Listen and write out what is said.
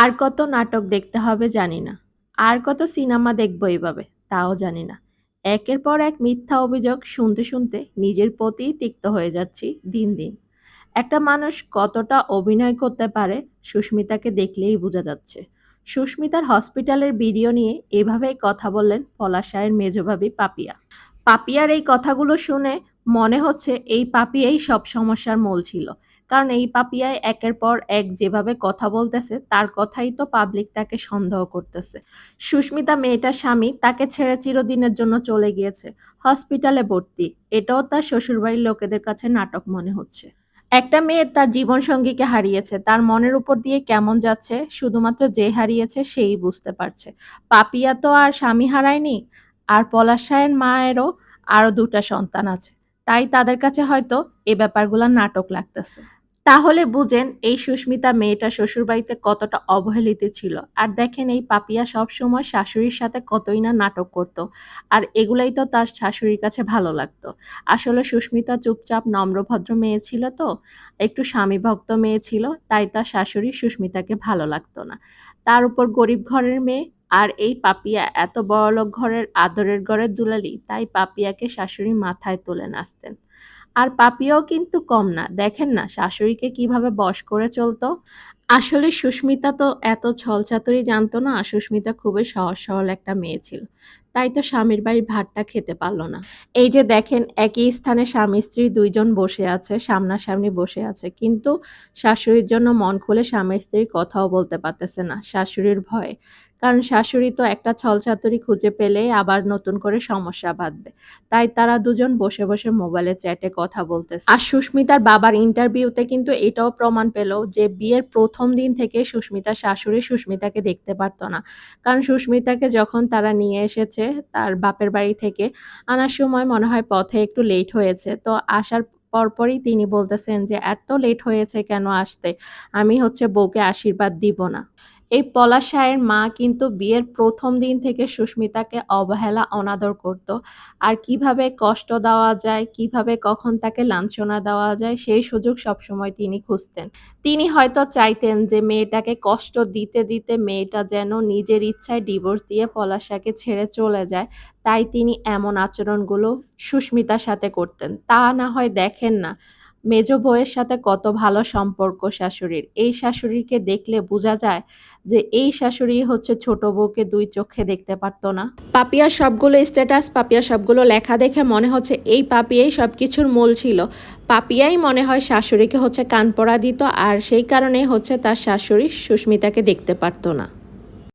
আর কত নাটক দেখতে হবে জানি না। আর কত সিনেমা দেখব এভাবে তাও জানি না। একের পর এক মিথ্যা অভিযোগ শুনতে, শুনতে নিজের প্রতিই তিক্ত হয়ে যাচ্ছি দিন, দিন। একটা মানুষ কতটা অভিনয় করতে পারে সুস্মিতাকে দেখলেই বোঝা যাচ্ছে। সুস্মিতার হসপিটালের ভিডিও নিয়ে এভাবেই কথা বললেন পলাশায়ের মেজ ভাবি পাপিয়া। পাপিয়ার এই কথাগুলো শুনে মনে হচ্ছে এই পাপিয়াই সব সমস্যার মূল ছিল। কারণ এই পাপিয়াই একের পর এক যেভাবে কথা বলতেছে তার কথাই তো পাবলিক তাকে সন্দেহ করতেছে। সুস্মিতা মেয়েটার স্বামী তাকে ছেড়ে চিরদিনের জন্য চলে গিয়েছে। হসপিটালে ভর্তি। এটাও তার শ্বশুরবাড়ির লোকেদের কাছে নাটক মনে হচ্ছে। একটা মেয়ে তার জীবনসঙ্গীকে হারিয়েছে। তার মনের উপর দিয়ে কেমন যাচ্ছে শুধুমাত্র যে হারিয়েছে সেই বুঝতে পারছে। পাপিয়া তো আর স্বামী হারায়নি। আর পলাশ রায়ের মায়েরও আরো ২ টা সন্তান আছে। তাই তাদের কাছে হয়তো এ ব্যাপারগুলা নাটক লাগতেছে। তাহলে বুঝেন এই সুস্মিতা মেয়েটা শ্বশুরবাড়িতে কতটা অবহেলিত ছিল। আর দেখেন এই পাপিয়া সবসময় শাশুড়ির সাথে কতই না নাটক করত। আর এগুলাই তো তার শাশুড়ির কাছে ভালো লাগতো। আসলে সুস্মিতা চুপচাপ নম্র-ভদ্র মেয়ে ছিল তো, একটু স্বামীভক্ত মেয়ে ছিল, তাই তার শাশুড়ি সুস্মিতাকে ভালো লাগতো না। তার উপর গরিব ঘরের মেয়ে, আর এই পাপিয়া এত বড়লোক ঘরের আদরের ঘরের দুলালি, তাই পাপিয়াকে শাশুড়ি মাথায় তুলে নাচতেন। আর পাপিয়াও কিন্তু কম না। দেখেন না শাশুড়িকে কিভাবে বশ করে চলত। আসলে সুস্মিতা তো এত ছলচাতুরি জানতো না। সুস্মিতা খুবই সহজ সরল একটা মেয়ে ছিল। তাই তো স্বামীর বাড়ির ভাতটা খেতে পারল না। এই যে দেখেন একই স্থানে স্বামী-স্ত্রী ২ জন বসে আছে, সামনাসামনি বসে আছে। কিন্তু শাশুড়ির জন্য মন খুলে স্বামী-স্ত্রী কথাও বলতে পারতেছে না শাশুড়ির ভয়ে। কারণ শাশুড়ি তো একটা ছলচাতুরি খুঁজে পেলেই আবার নতুন করে সমস্যা বাঁধবে। তাই তারা দুজন বসে, বসে মোবাইলে চ্যাটে কথা বলতেছে। আর সুস্মিতার বাবার ইন্টারভিউতে কিন্তু এটাও প্রমাণ পেল যে বিয়ের ১ম দিন থেকে সুস্মিতার শাশুড়ি সুস্মিতাকে দেখতে পারত না। কারণ সুস্মিতাকে যখন তারা নিয়ে এসেছে তার বাপের বাড়ি থেকে, আনার সময় মনে হয় পথে একটু লেট হয়েছে। তো আসার পরপরই তিনি বলতেছেন যে, "এত লেট হয়েছে কেন আসতে? আমি হচ্ছে বউকে আশীর্বাদ দিব না।" এই পলাশ রায়ের মা কিন্তু বিয়ের ১ম দিন থেকে সুস্মিতাকে অবহেলা, অনাদর করত। আর কিভাবে কষ্ট দেওয়া যায়, কিভাবে কখন তাকে লাঞ্ছনা দেওয়া যায় সেই সুযোগ সবসময় তিনি খুঁজতেন। তিনি হয়তো চাইতেন যে মেয়েটাকে কষ্ট দিতে, দিতে মেয়েটা যেন নিজের ইচ্ছায় ডিভোর্স দিয়ে পলাশকে ছেড়ে চলে যায়। তাই তিনি এমন আচরণগুলো সুস্মিতার সাথে করতেন। তা না হয় দেখেন না, মেজ বউয়ের সাথে কত ভালো সম্পর্ক শাশুড়ির। এই শাশুড়িকে দেখলে বোঝা যায় যে এই শাশুড়ি হচ্ছে ছোট বউকে ২ চোখে দেখতে পারত না। পাপিয়ার সবগুলো স্ট্যাটাস, পাপিয়ার সবগুলো লেখা দেখে মনে হচ্ছে এই পাপিয়াই সবকিছুর মূল ছিল। পাপিয়াই মনে হয় শাশুড়িকে হচ্ছে কান পড়া দিত আর সেই কারণেই হচ্ছে তার শাশুড়ি সুস্মিতাকে দেখতে পারত না।